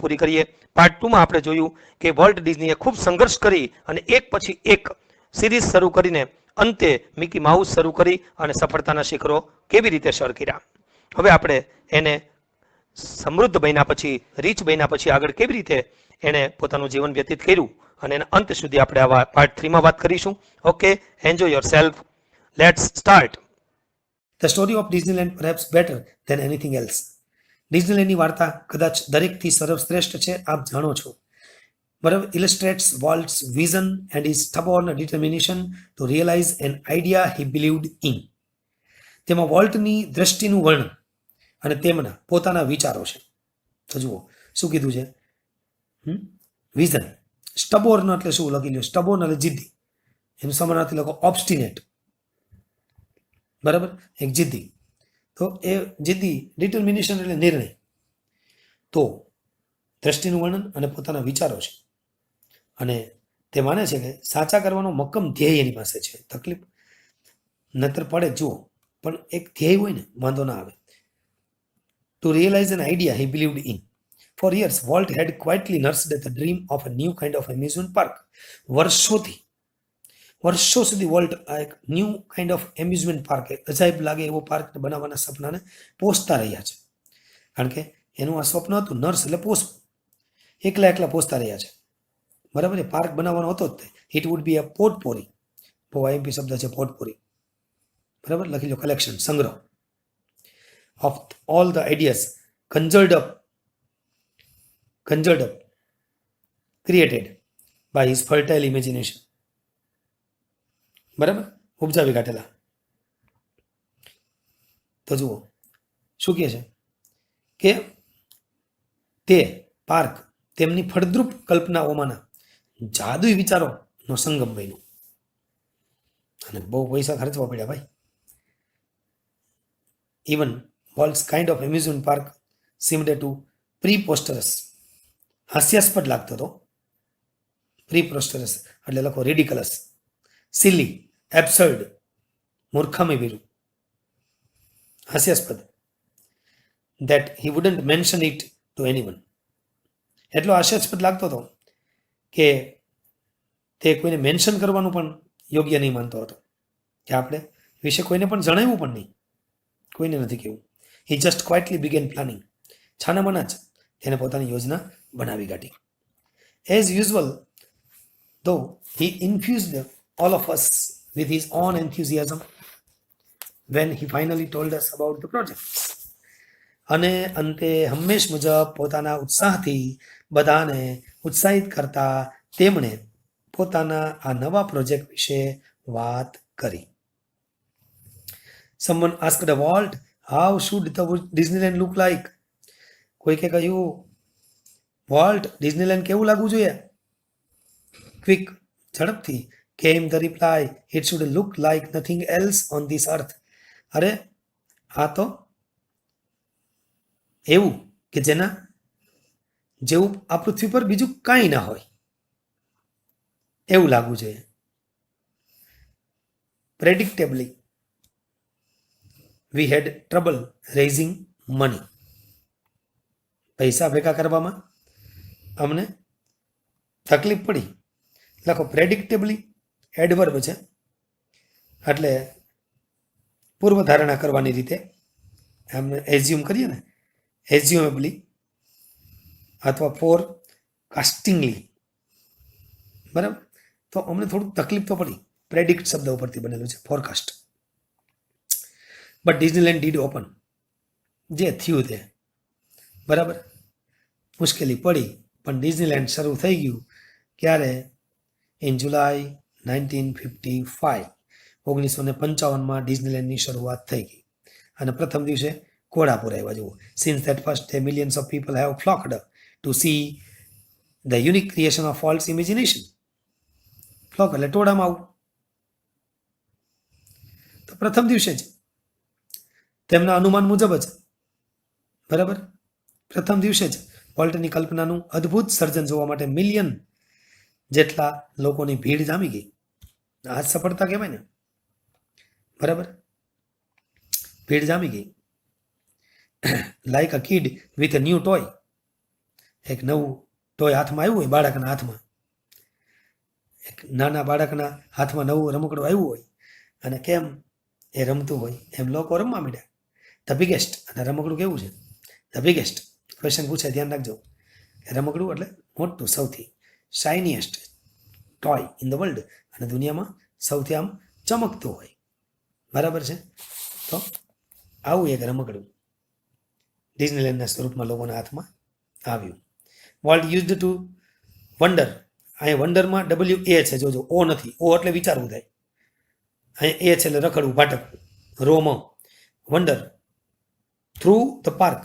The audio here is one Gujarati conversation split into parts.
પૂરી કરીએ. પાર્ટ 2 માં આપણે જોયું કે વોલ્ટ ડિઝનીએ ખૂબ સંઘર્ષ કરી અને એક પછી એક સિરીઝ શરૂ કરીને અંતે મિકી માઉસ શરૂ કરી અને સફળતાના શિખરો કેવી રીતે સર કર્યા. હવે આપણે એને સમૃદ્ધ બન્યા પછી, રીચ બન્યા પછી આગળ કેવી રીતે એણે પોતાનું જીવન વ્યતીત કર્યું અને એના અંત સુધી આપણે આવા પાર્ટ 3 માં વાત કરીશું. Okay, enjoy your self. Let's start. The story of Disneyland perhaps better than anything else. ડિઝનીલેન્ડની વાર્તા કદાચ દરેકથી સર્વશ્રેષ્ઠ છે, આપ જાણો છો. બરાબર, illustrates Walt's vision and his stubborn determination to realize an idea he believed in. તેમાં વોલ્ટની દ્રષ્ટિનું વર્ણન અને તેમના પોતાના વિચારો છે. તો જુઓ શું કીધું છે. વિઝન. સ્ટબોર્ન એટલે શું લખી લ્યો? સ્ટબોર્ન એટલે જિદ્દી. એનું સમાનાર્થી લખો ઓબ્સ્ટિનેટ. બરાબર, એક જિદ્દી. તો એ જિદ્દી, ડિટર્મિનેશન એટલે નિર્ણય. તો દ્રષ્ટિનું વર્ણન અને પોતાના વિચારો છે. અને તે માને છે કે સાચા કરવાનો મક્કમ ધ્યેય એની પાસે છે. તકલીફ નતર પડે જુઓ, પણ એક ધ્યેય હોય ને વાંધો ના આવે. To realize an idea he believed in. For years, Walt had quietly nursed the dream of a new kind of amusement park. વર્ષો સુધી વોલ્ટ આ એક new kind of amusement park, અજાયબ લાગે એવો પાર્ક બનાવવાના સપનાને પોષતા રહ્યા છે. કારણ કે એનું આ સ્વપ્ન હતું, નર્સ એટલે પોષવું. એકલા પોષતા રહ્યા છે. બરાબર, એ પાર્ક બનાવવાનો હતો જ તે. ઇટ વુડ બી અ પોટપોરી. બહુ આઈએમપી શબ્દ છે પોટપોરી. બરાબર, લખી લો કલેક્શન, સંગ્રહ of all the ideas conjured up, created by his fertile imagination. બરાબર, ઉપજાવી કાઢેલા. તો જુઓ શું કહે છે કે તે પાર્ક તેમની ફળદ્રુપ કલ્પનાઓમાંના જાદુઈ વિચારોનો સંગમ બન્યો. અને બહુ પૈસા ખર્ચવા પડ્યા ભાઈ. Even Walt's kind of amusement park seemed to preposterous. હાસ્યાસ્પદ લાગતો હતો. preposterous એટલે લખો ridiculous, silly, absurd, મૂર્ખામી ભીરું, હાસ્યાસ્પદ. that he wouldn't mention it to anyone. એટલો હાસ્યાસ્પદ લાગતો હતો કે તે કોઈને મેન્શન કરવાનું પણ યોગ્ય નહીં માનતો હતો. કે આપણે વિશે કોઈને પણ જણાવ્યું પણ નહીં, કોઈને નથી કહેવું. He just quietly began planning. છાનામાના જ તેને પોતાની યોજના બનાવી કાઢી. As usual, though, he infused all of us with his own enthusiasm when he finally told us about the project. અને અંતે હંમેશ મુજબ પોતાના ઉત્સાહથી બધાને ઉત્સાહિત કરતા તેમણે પોતાના આ નવા પ્રોજેક્ટ વિશે વાત કરી. Someone asked Walt, how should the Disneyland look like? કોઈકે કહ્યું, વોલ્ટ, ડિઝનીલેન્ડ કેવું લાગવું જોઈએ? ક્વિક, ઝડપથી came the reply, it should look like nothing else on this earth. અરે આ તો એવું કે જેના જેવું આ પૃથ્વી પર બીજું કાંઈ ના હોય એવું લાગવું જોઈએ. Predictably, we had trouble raising money. પૈસા ભેગા કરવામાં અમને તકલીફ પડી. લખો પ્રેડિક્ટેબલી, એડવર્બ છે એટલે પૂર્વ ધારણા કરવાની રીતે એમને એઝ્યુમ કરીએ ને, એઝ્યુમેબલી અથવા ફોર કાસ્ટિંગલી. બરાબર, તો અમને થોડુંક તકલીફ તો પડી. પ્રેડિક્ટ શબ્દ ઉપરથી બનેલું છે, forecast. But Disneyland did open. જે થયું તે બરાબર, મુશ્કેલી પડી પણ ડિઝનીલેન્ડ શરૂ થઈ ગયું. ક્યારે? ઇન જુલાઈ 1955. 1955માં ડિઝનીલેન્ડની શરૂઆત થઈ ગઈ અને પ્રથમ દિવસે ઘોડાપુર આવ્યા. જુઓ, since that first day millions of people have flocked to see the unique creation of Walt's imagination. Flock એટલે ટોળામાં આવું. તો પ્રથમ દિવસે જ તેમના અનુમાન મુજબ જ બરાબર, પ્રથમ દિવસે જ વોલ્ટની કલ્પનાનું અદ્ભુત સર્જન જોવા માટે મિલિયન જેટલા લોકોની ભીડ જામી ગઈ. આ સફળતા કહેવાય ને. બરાબર, ભીડ જામી ગઈ. Like a kid with a new toy. એક નવું ટોય હાથમાં આવ્યું હોય બાળકના હાથમાં, એક નાના બાળકના હાથમાં નવું રમકડું આવ્યું હોય અને કેમ એ રમતું હોય એમ લોકો રમવા માંડ્યા. ધ બિગેસ્ટ, અને રમકડું કેવું છે? ધ બિગેસ્ટ ક્વેશ્ચન પૂછે, ધ્યાન રાખજો. રમકડું એટલે મોટું, સૌથી શાઇનીએસ્ટ ટોય ઇન ધ વર્લ્ડ, અને દુનિયામાં સૌથી આમ ચમકતું હોય. બરાબર છે? તો આવું એક રમકડું ડિઝનીલેન્ડના સ્વરૂપમાં લોકોના હાથમાં આવ્યું. વર્લ્ડ યુઝડ ટુ વન્ડર, અહીંયા વન્ડરમાં WA છે, જોજો, O નથી. O એટલે વિચારવું થાય, અહીંયા A છે એટલે રખડવું, ભાટકવું. Roam, wonder through the park.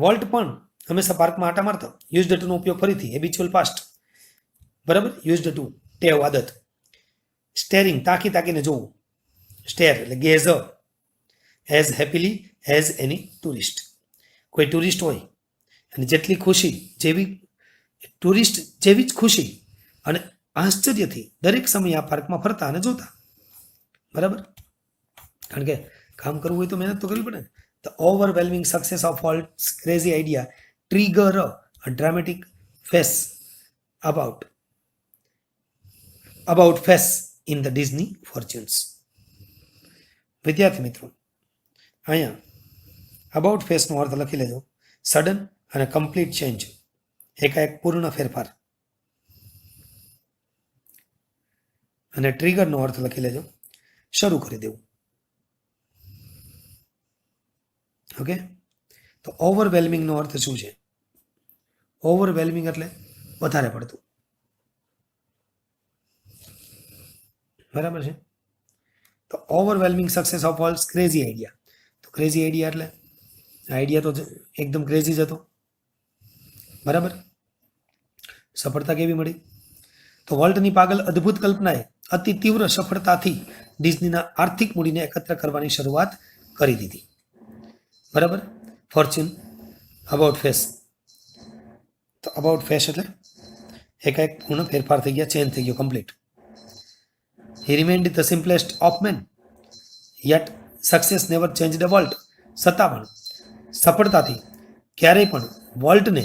Walt પણ હંમેશા પાર્કમાં આટા મારતા. યુઝડ ટુનો ઉપયોગ ફરીથી, હેબિચ્યુઅલ પાસ્ટ. બરાબર? યુઝડ ટુ ટેવ, આદત. સ્ટેરિંગ, તાકી તાકીને જોવું. સ્ટેર એટલે gaze. As happily as any tourist. કોઈ ટુરિસ્ટ હોય અને જેટલી ખુશી, જેવી ટુરિસ્ટ જેવી જ ખુશી અને આશ્ચર્યથી દરેક સમયે આ પાર્કમાં ફરતા અને જોતા. બરાબર? કારણ કે કામ કરવું હોય તો મહેનત તો કરવી પડે ને. The overwhelming success of Walt's crazy idea trigger a dramatic face about face in the Disney fortunes. વિદ્યાર્થી મિત્રો, અહીંયા અબાઉટ ફેસનો અર્થ લખી લેજો, સડન અને કમ્પ્લીટ ચેન્જ, એકાએક પૂર્ણ ફેરફાર. અને ટ્રિગરનો અર્થ લખી લેજો, શરૂ કરી દેવું. ઓકે? તો ઓવરવેલ્મિંગનો અર્થ શું છે? ઓવરવેલ્મિંગ એટલે વધારે પડતું. બરાબર છે? તો ઓવરવેલ્મિંગ સક્સેસ ઓફ ઓલ્સ ક્રેઝી આઈડિયા. તો ક્રેઝી આઈડિયા એટલે આઈડિયા તો એકદમ ક્રેઝી જ હતો. બરાબર? સફળતા કેવી મળી? તો વોલ્ટની પાગલ અદ્ભુત કલ્પનાએ અતિ તીવ્ર સફળતાથી ડિઝનીના આર્થિક મૂડીને એકત્ર કરવાની શરૂઆત કરી દીધી. બરાબર? Fortune, about face. તો અબાઉટ ફેસ એટલે એકાએક પૂર્ણ ફેરફાર થઈ ગયા, ચેન્જ થઈ ગયો, complete. He remained the simplest of men, yet success never changed the world. છતાં પણ સફળતાથી ક્યારેય પણ વોલ્ટને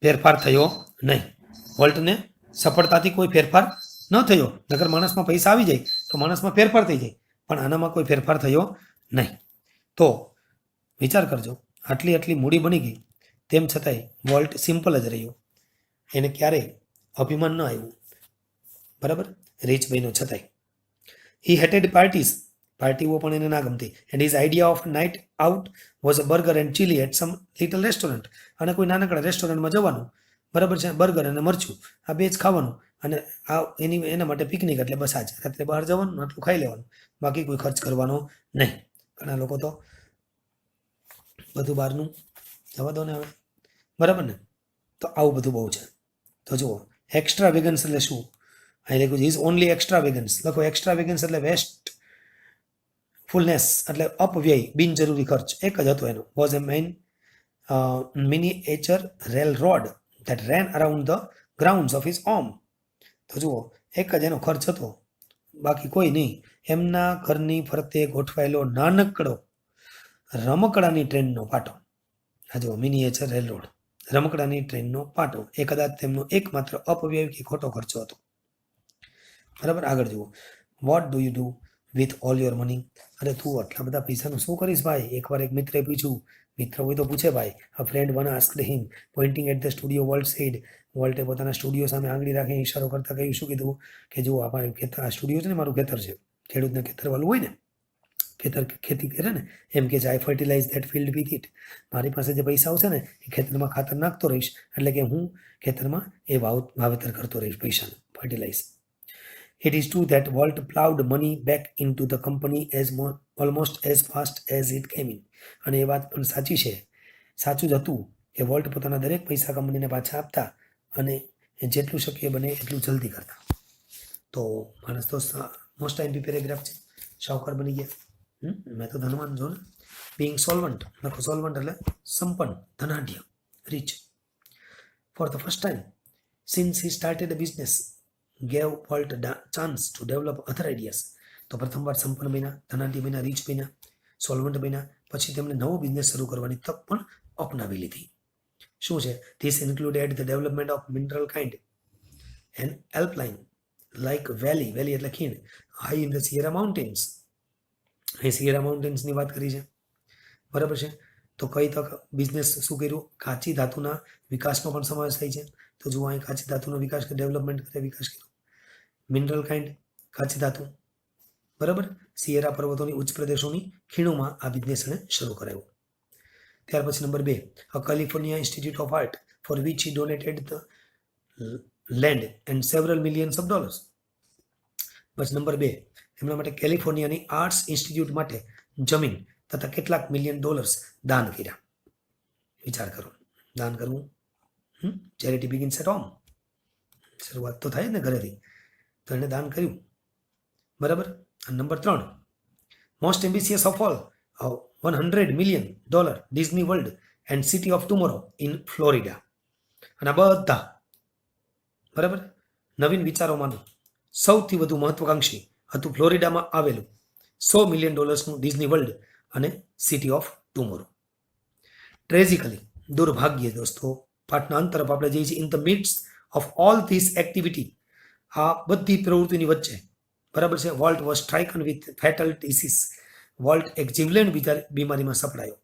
ફેરફાર થયો નહીં. વોલ્ટને સફળતાથી કોઈ ફેરફાર ન થયો. નકર માણસમાં પૈસા આવી જાય તો માણસમાં ફેરફાર થઈ જાય, પણ આનામાં કોઈ ફેરફાર થયો નહીં. તો વિચાર કરજો, આટલી મૂડી બની ગઈ, તેમ છતાંય વોલ્ટ સિમ્પલ જ રહ્યો. એને ક્યારેય અભિમાન ન આવ્યું. બરાબર? રીચ બન્યો છતાંય. હી હેટેડ પાર્ટીઝ, પાર્ટીઓ પણ એને ના ગમતી. And his idea of night out was a burger and chili at some little restaurant. અને કોઈ નાનકડા રેસ્ટોરન્ટમાં જવાનું, બરાબર છે, બર્ગર અને મરચું આ બે જ ખાવાનું, અને આ એના માટે પિકનિક એટલે બસ આજ રાત્રે બહાર જવાનું, આટલું ખાઈ લેવાનું, બાકી કોઈ ખર્ચ કરવાનો નહીં. ઘણા લોકો તો બધું બહારનું જવા દો ને હવે. બરાબર ને? તો આવું બધું બહુ છે. તો જુઓ, એક્સ્ટ્રા વેગન્સ એટલે શું? અહીં લખ્યું છે ઇઝ ઓનલી એક્સ્ટ્રા વેગન્સ. લખો એક્સ્ટ્રા વેગન્સ એટલે વેસ્ટ ફૂલનેસ એટલે અપવ્યય, બિનજરૂરી ખર્ચ. એક જ હતો એનો. Was A miniature rail road that ran around the grounds of his home. તો જુઓ, એક જ એનો ખર્ચ હતો, બાકી કોઈ નહીં. એમના ઘરની ફરતે ગોઠવાયેલો નાનકડો રમકડાની ટ્રેનનો પાટો. આ જુઓ, મિનિએચર રેલ રોડ, રમકડાની ટ્રેનનો પાટો એ કદાચ તેમનો એકમાત્ર અપવ્યય કે ખોટો ખર્ચો હતો. બરાબર? આગળ જુઓ, what do you do with all your money. અરે તું આટલા બધા પૈસાનું શું કરીશ ભાઈ? એકવાર એક મિત્રે પૂછ્યું. મિત્ર હોય તો પૂછે ભાઈ. A friend one asked him pointing at the studio. Walt said, વોલ્ટે પોતાના સ્ટુડિયો સામે આંગળી રાખી ઇશારો કરતા કહ્યું, શું કીધું? કે જુઓ, આ મારું ખેતર, આ સ્ટુડિયો છે ને મારું ખેતર છે. ખેડૂતને ખેતર વાળું હોય ને, ખેતર ખેતી કરે ને, એમ કે I fertilise that field with it. મારી પાસે જે પૈસા આવશે ને એ ખેતરમાં ખાતર નાખતો રહીશ, એટલે કે હું ખેતરમાં એ વાવેતર કરતો રહીશ, પૈસાનું fertilise. It is true that Walt plowed money back into the company almost as fast as it came in. અને એ વાત પણ સાચી છે, સાચું જ હતું કે વોલ્ટ પોતાના દરેક પૈસા કંપનીને પાછા આપતા અને જેટલું શક્ય બને એટલું જલ્દી કરતા. તો માણસ તો મોસ્ટ આઈમ્પી પેરેગ્રાફ છે. શાહુકાર બની ગયા. મેં તો ધનવાન જો ને. બિંગ સોલ્વન્ટ, લખો સોલ્વન્ટ એટલે સંપન્ન, ધનાઢ્ય, rich. For the first time since he started a business gave Walt a chance to develop other ideas. તો પ્રથમવાર સંપન્ન બન્યા, ધનાઢ્ય બન્યા, રીચ બન્યા, સોલ્વન્ટ બન્યા, પછી તેમણે નવો બિઝનેસ શરૂ કરવાની તક પણ અપનાવી લીધી. શું છે? This included the development of Mineral King and alpine like valley એટલે ખીણ, high in the Sierra mountains. અહીં સિયેરા માઉન્ટેન્સની વાત કરી છે, બરાબર છે. તો કઈ તક બિઝનેસ શું કર્યું? કાચી ધાતુના વિકાસનો પણ સમાવેશ થાય છે. તો જુઓ અહીં કાચી ધાતુનો વિકાસ ડેવલપમેન્ટ કરે વિકાસ કર્યો. મિનરલ કાઇન્ડ કાચી ધાતુ, બરાબર. સિયેરા પર્વતોની ઉચ્ચ પ્રદેશોની ખીણોમાં આ બિઝનેસ એને શરૂ કરાયો. ત્યાર પછી number 2, a California institute of art for which he donated the land and several millions of dollars. બસ નંબર 2, એમના માટે કેલિફોર્નિયાની આર્ટ્સ ઇન્સ્ટિટ્યૂટ માટે જમીન તથા કેટલાક મિલિયન ડોલર્સ દાન કર્યા. વિચાર કરો, દાન કરવું, ચેરિટી બિગિન્સ એટ હોમ. શરૂઆત તો થાય ને ઘરેથી, તો એને દાન કર્યું, બરાબર. Number 3, most ambitious of all, $100 million Disney world and city of tomorrow in Florida. અને આ બધા, બરાબર, નવીન વિચારોમાંનું સૌથી વધુ મહત્વાકાંક્ષી હતું ફ્લોરિડામાં આવેલું $100 million ડિઝની વર્લ્ડ અને સિટી ઓફ ટુમોરો. ટ્રેજિકલી, દુર્ભાગ્ય દોસ્તો, પાઠના અંત તરફ આપણે જઈએ છીએ. In the midst of all this activity, આ બધી પ્રવૃત્તિની વચ્ચે, બરાબર છે, Walt was stricken with fatal disease. Walt એક જીવલેણ બીમારીમાં સપડાયો.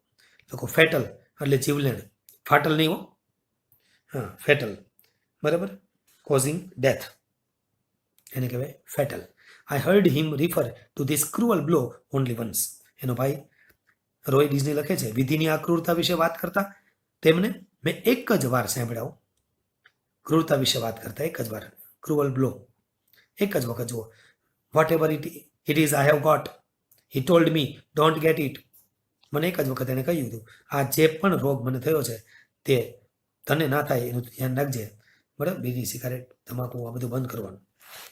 લખો ફેટલ એટલે જીવલેણ, ફાટલ નહીં હો, હા ફેટલ, બરાબર, કોઝિંગ ડેથ, એને કહેવાય fatal. I heard him refer two this cruel blow only once. એનો ભાઈ રોય ડિઝની લખે છે, વિધિની આ ક્રૂરતા વિશે વાત કરતા તેમને મેં એક જ વાર સાંભળ્યા. ક્રૂરતા વિશે વાત કરતા એક જ વાર, ક્રુઅલ બ્લો, એક જ વખત. જુઓ, whatever it is I have got, he told me don't get it. મને એક જ વખત એને કહ્યું હતું, આ જે પણ રોગ મને થયો છે તે તને ના થાય એનું ધ્યાન રાખજે, બરાબર. બીડી, સિગારેટ, તમાકુ આ બધું બંધ કરવાનું,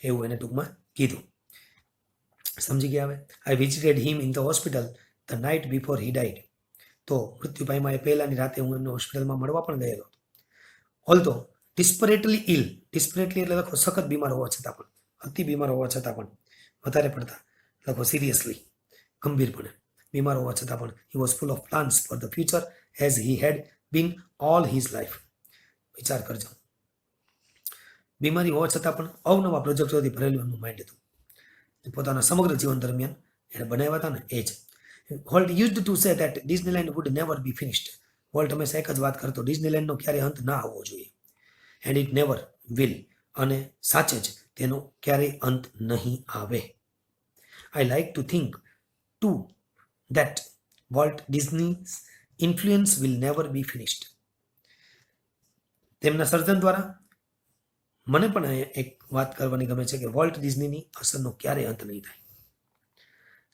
એવું એને ટૂંકમાં કીધું. સમજી ગયા હવે? I visited him in the hospital the night before he died. તો મૃત્યુ પામ્યા એ પહેલાની રાતે હું એમને હોસ્પિટલમાં મળવા પણ ગયેલો. ઓલ્ધો ડિસ્પરેટલી ઇલ, ડિસ્પરેટલી એટલે લખો સખત બીમાર હોવા છતાં પણ, અતિ બીમાર હોવા છતાં પણ, વધારે પડતા લખો સિરિયસલી, ગંભીરપણે બીમાર હોવા છતાં પણ, he was full of plans for the future as he had been all his life. વિચાર કરજો, બીમારી હોવા છતાં પણ અવનવા પ્રોજેક્ટોથી ભરેલું એમનું માઇન્ડ હતું. પોતાના સમગ્ર જીવન દરમિયાન એને બનાવ્યા હતા ને એ જ. Walt used to say that Disneyland would never be finished. Walt હંમેશા એક જ વાત કરતો, ડિઝનીલેન્ડનો ક્યારેય અંત ના આવવો જોઈએ. એન્ડ ઇટ નેવર વિલ, અને સાચે જ તેનો ક્યારેય અંત નહીં આવે. I like to think to that Walt Disney's influence will never be finished. તેમના સર્જન દ્વારા મને પણ એક વાત કરવાની ગમે છે કે વોલ્ટ ડિઝનીની અસરનો ક્યારેય અંત નહીં થાય,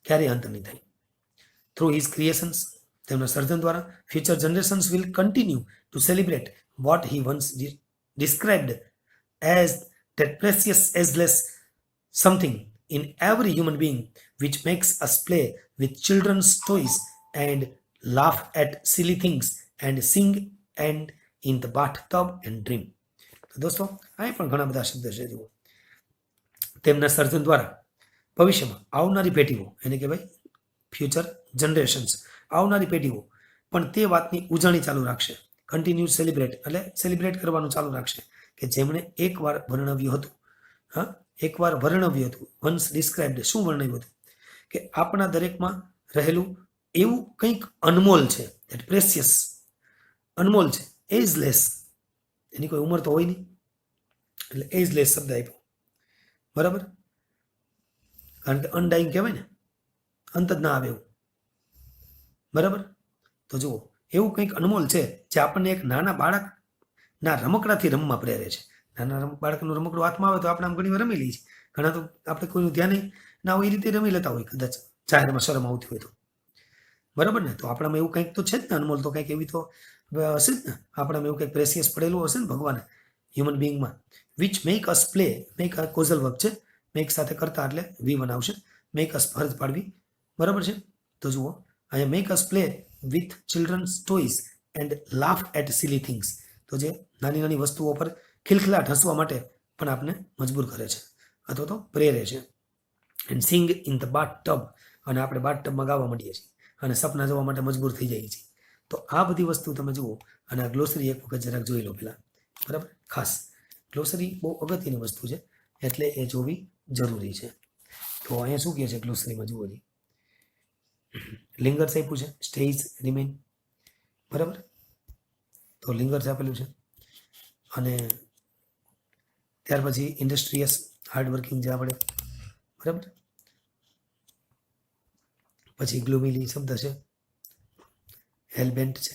ક્યારેય અંત નહીં થાય. થ્રુ હિઝ ક્રિએશન્સ, તેમના સર્જન દ્વારા future generations will continue to celebrate what he once described as that precious ageless something in every human being which makes us play with children's toys and laugh at silly things and sing and in the bathtub and dream. તો દોસ્તો, અહીં પણ ઘણા બધા શબ્દ છે. જુઓ, તેમના સર્જન દ્વારા ભવિષ્યમાં આવનારી પેઢીઓ, એને કહેવાય ફ્યુચર જનરેશન્સ, આવનારી પેઢીઓ પણ તે વાતની ઉજવણી ચાલુ રાખશે. કન્ટિન્યુ સેલિબ્રેટ એટલે સેલિબ્રેટ કરવાનું ચાલુ રાખશે કે જેમણે એકવાર વર્ણવ્યું હતું. હા, એકવાર વર્ણવ્યું હતું, વન્સ ડિસ્ક્રાઇબ્ડ. શું વર્ણવ્યું હતું? કે આપણા દરેકમાં રહેલું એવું કંઈક અનમોલ છે, ધેટ પ્રેસિયસ, અનમોલ છે, એજલેસ, એની કોઈ ઉંમર તો હોય નહીં, એટલે એજલેસ શબ્દ આપ્યો, બરાબર. કારણ કે અનડાઈંગ કહેવાય ને, અંત જ ના આવે એવું, બરાબર. તો જુઓ, એવું કંઈક અનમોલ છે જે આપણને એક નાના બાળકના રમકડાથી રમવા પ્રેરે છે. નાના બાળકનું રમકડું હાથમાં આવે તો આપણે આમ ઘણી વાર રમી લઈએ છીએ. ઘણા તો આપણે કોઈનું ધ્યાન ના હોય એ રીતે રમી લેતા હોય, કદાચ જાહેરમાં શરમ આવતી હોય તો, બરાબર ને. તો આપણામાં એવું કંઈક તો છે જ ને, અનમોલ તો કંઈક એવી તો હશે જ ને, આપણામાં એવું કંઈક પ્રેસિયસ પડેલું હશે ને ભગવાને હ્યુમન બિંગમાં. Which make us play, make causal work છે, મેક સાથે કરતા એટલે વી બનાવશે, મેક અસ ફરજ પાડવી, બરાબર છે. તો જુઓ, અહીંયા make us play with children's toys and laugh at silly things. તો જે નાની નાની વસ્તુઓ પર ખિલખિલાટ હસવા માટે પણ આપને મજબૂર કરે છે અથવા તો પ્રેરે છે. And sing in the bath tub, અને આપણે બાથ ટબમાં ગાવા માંડીએ છીએ અને સપના જોવા માટે મજબૂર થઈ જઈએ છીએ. તો આ બધી વસ્તુ તમે જુઓ અને આ ગ્લોસરી એક વખત જરાક જોઈ લો પહેલાં, બરાબર. ખાસ ગ્લોસરી બહુ અગત્યની વસ્તુ છે, એટલે એ જોવી જરૂરી છે. તો અહીંયા શું કહે છે ગ્લોસરીમાં જુઓ જી, લિંગર્સ આપ્યું છે, સ્ટેઇઝ, રિમેન, બરાબર. તો લિંગર્સ આપેલું છે, અને ત્યાર પછી ઇન્ડસ્ટ્રીયસ, હાર્ડવર્કિંગ જે આપણે, બરાબર. પછી ગ્લોમીલી શબ્દ છે, હેલબેન્ટ છે,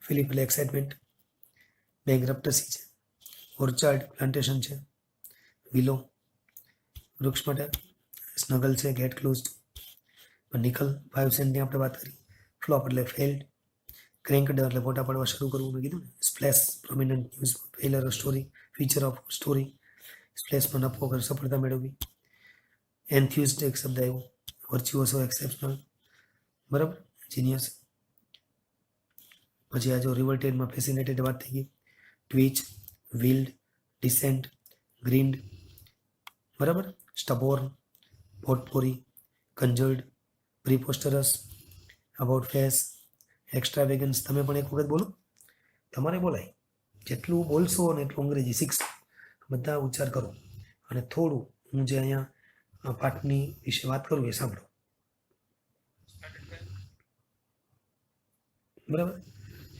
ફિલિપલે એક્સાઇટમેન્ટ, બેંકરપ્ટસી છે, ઓર્ચાર્ડ પ્લાન્ટેશન છે, વિલો વૃક્ષ માટે, સ્નગલ છે, ગેટ ક્લોઝડ, નિકલ 5 સેન્ટની આપણે વાત કરી, ફ્લોપ એટલે ફેલ્ડ, ક્રેન્કડ એટલે ફોટા પાડવા શરૂ કરવું, મેં કીધું ને, સ્પ્લેશ પ્રોમિનન્ટ ન્યૂઝ ફેલર સ્ટોરી, ફીચર ઓફ સ્ટોરી, સ્પ્લેશમાં નફો કરી સફળતા મેળવવી, એન્થ્યુઝડ એક શબ્દ આવ્યો, વર્ચ્યુઅસો, એક્સેપ્શનલ, બરાબર, જીનિયસ. પછી આ જો રિવર્ટેડમાં ફેસિનેટેડ વાત થઈ ગઈ, ટ્વીચ, વિલ્ડ, ડિસેન્ટ, ગ્રીન્ડ, બરાબર, સ્ટબોર્ન, પોટપોરી, કંજર્ડ, પ્રીપોસ્ટરસ, અબાઉટ ફેસ, એક્સ્ટ્રાવેગન્સ. તમે પણ એક વખત બોલો, તમારે બોલાય, જેટલું બોલશો ને એટલું અંગ્રેજી શીખશો. બધા ઉચ્ચાર કરો, અને થોડું હું જે અહીંયા પાઠની વિશે વાત કરું એ સાંભળો, બરાબર.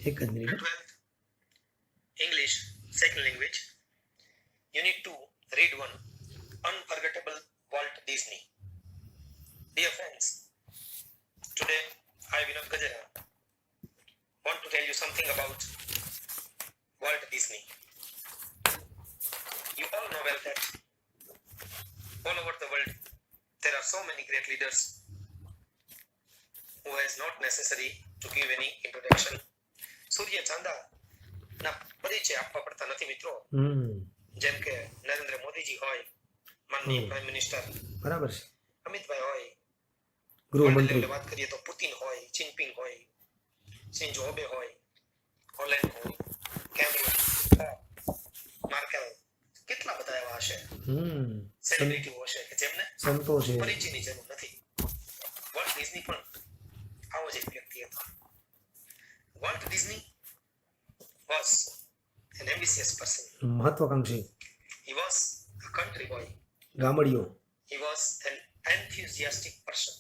એક જ minute. English, second language. Unit 2, read 1. Unforgettable Walt Disney. Dear friends, today I, Vinod Gajera, want to tell you something about Walt Disney. You all know well that all over the world there are so many great leaders who is not necessary to give any introduction. સૂર્ય ચાંદા ના પરિચય આપવા પડતા નથી મિત્રો. જેમ કે નરેન્દ્ર મોદીજી હોય, માનનીય પ્રાઇમ મિનિસ્ટર, બરાબર છે, અમિતભાઈ હોય, ગૃહમંત્રી, વાત કરીએ તો પુતિન હોય, જિનપિંગ હોય, શિન્ઝો અબે હોય, હોલેન્ડ હોય, કેમરન, માર્કેલ, કેટલા બધા એવા હશે સેલિબ્રિટીઓ હશે કે જેમને સંતો છે, પરિચયની જરૂર નથી. વોલ્ટ ડિઝની પણ આવો જ એક વ્યક્તિ હતો. Walt Disney was an ambitious person. મહત્વાકાંક્ષી. He was a country boy. ગામડિયો. He was an enthusiastic person.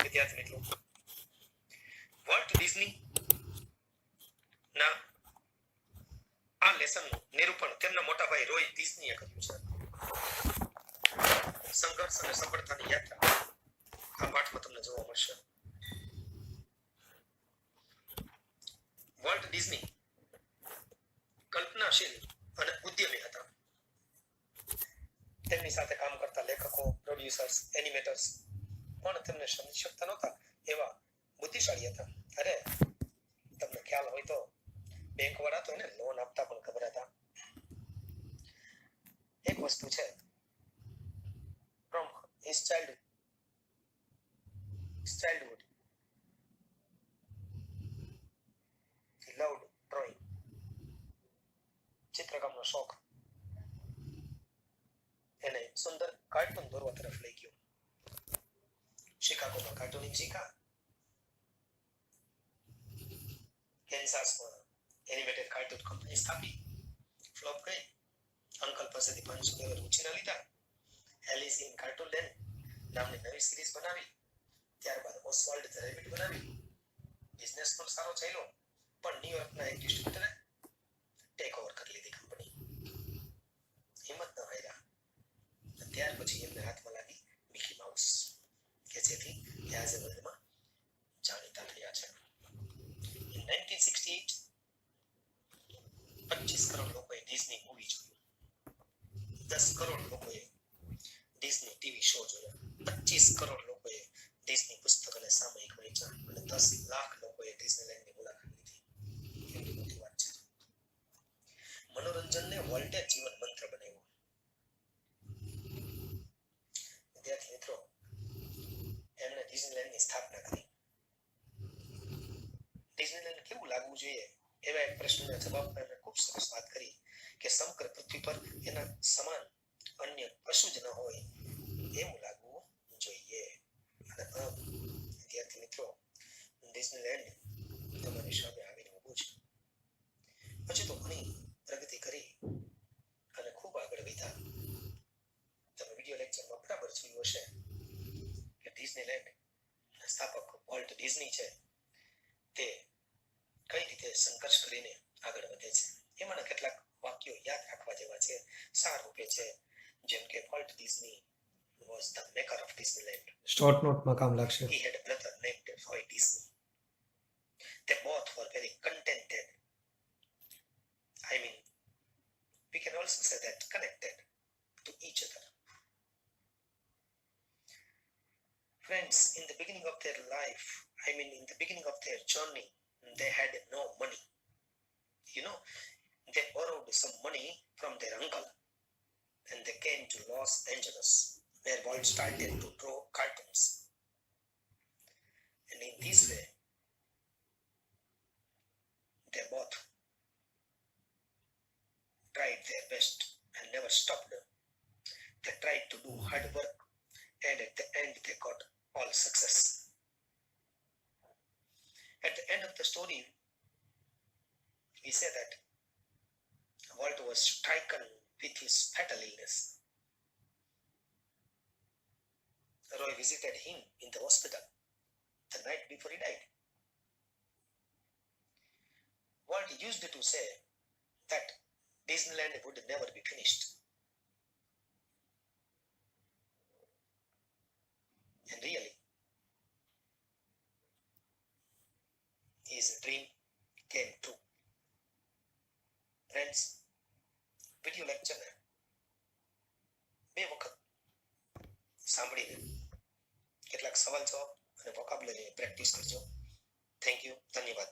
વિદ્યાર્થી મિત્રો, વોલ્ટ ડિઝની ના આ લેસનનું નિરૂપણ તેમના મોટા ભાઈ રોય ડિઝનીએ કર્યું છે. સંઘર્ષ અને સફળતાની યાત્રા આ પાઠમાં તમને જોવા મળશે. વોલ્ટ ડિઝની કલ્પનાશીલ અને ઉદ્યમી હતા. તેમની સાથે કામ કરતા લેખકો, પ્રોડ્યુસર્સ, એનિમેટર્સ પણ તેમને સમજી શકતા નહોતા એવા બુદ્ધિશાળી હતા. અરે તમને ખ્યાલ હોય તો બેંક વાળા તો એને લોન આપતા પણ ખબર હતા. એક વસ્તુ છે, from his childhood he loved drawing. ચિત્રકામનો શોખ એને સુંદર કાર્ટૂન દોરવા તરફ લઈ ગયો. શિકાગોમાં કાર્ટૂનિંગ શીખા, કેન્સાસમાં એનિમેટેડ કાર્ટૂન કંપની સ્થાપી, ફ્લોપ ગઈ. અંકલ પાસેથી $500 ઉછીના લીધા. એલિસ ઇન કાર્ટૂન લેન્ડ નામની નવી સિરીઝ બનાવી. ત્યારબાદ ઓસ્વાલ્ડ ધ રેબિટ બનાવી. બિઝનેસ પણ સારો ચાલ્યો, પણ ન્યુયોર્કના એક ડિસ્ટ્રીબ્યુટરે ટેક ઓવર કરી લીધી કંપની. હિંમત ન હાર્યા. ત્યાર પછી એમને હાથમાં લાગી મિકી માઉસ, કે જેથી એ આજે વર્લ્ડમાં જાણીતા થયા છે. In 1968 25 કરોડ લોકોએ ડિઝની મૂવી જોયું. 10 કરોડ લોકોએ ડિઝની ટીવી શો જોયા. 25 કરોડ લોકોએ ડિઝની પુસ્તક અને સામયિક વાંચ્યા અને 10 લાખ લોકોએ ડિઝનીલેન્ડની મુલાકાત લીધી. કેટલી મોટી વાત છે. મનોરંજનને વોલ્ટે જીવન મંત્ર બનાવ્યો. વિદ્યાર્થી મિત્રો, એમણે ડિઝનીલેન્ડની સ્થાપના કરી. ડિઝનીલેન્ડ કેવું લાગવું જોઈએ એવા એક પ્રશ્નના જવાબમાં એમણે ખૂબ સરસ વાત કરી કે સમગ્ર પૃથ્વી પર એના સમાન અન્ય કશું જ ન હોય એવું લાગવું જોઈએ. અને વિદ્યાર્થી મિત્રો, ડિઝનીલેન્ડ તમારી સામે આવીને ઊભું છે. પછી તો ઘણી પ્રગતિ કરી અને ખૂબ આગળ વધ્યા. તમે વિડીયો લેક્ચરમાં બરાબર જોયું હશે કે ડિઝનીલેન્ડ સ્થાપક વોલ્ટ ડિઝની છે તે કઈ રીતે સંઘર્ષ કરીને આગળ વધે છે. એમાંના કેટલાક વાક્યો યાદ રાખવા જેવા છે, સાર રૂપે છે, જેમ કે Walt Disney was the maker of Disneyland. Short નોટમાં કામ લાગશે. He had a brother named Roy Disney. They both were very contented. I mean, we can also say that connected to each other. Friends, in the beginning of their life, in the beginning of their journey, they had no money. You know, they borrowed some money from their uncle and they came to Los Angeles, where Walt started to draw cartoons. And in this way, they both tried their best and never stopped. They tried to do hard work, and at the end, they got all success. At the end of the story, we say that Walt was stricken with his fatal illness. Roy visited him in the hospital the night before he died. Walt used to say that Disneyland would never be finished. And really, his dream came true. Friends, video lecture ને બે વખત સાંભળીને કેટલાક સવાલ જવાબ અને વોકાબ્યુલરી પ્રેક્ટિસ કરજો. થેન્ક યુ, ધન્યવાદ.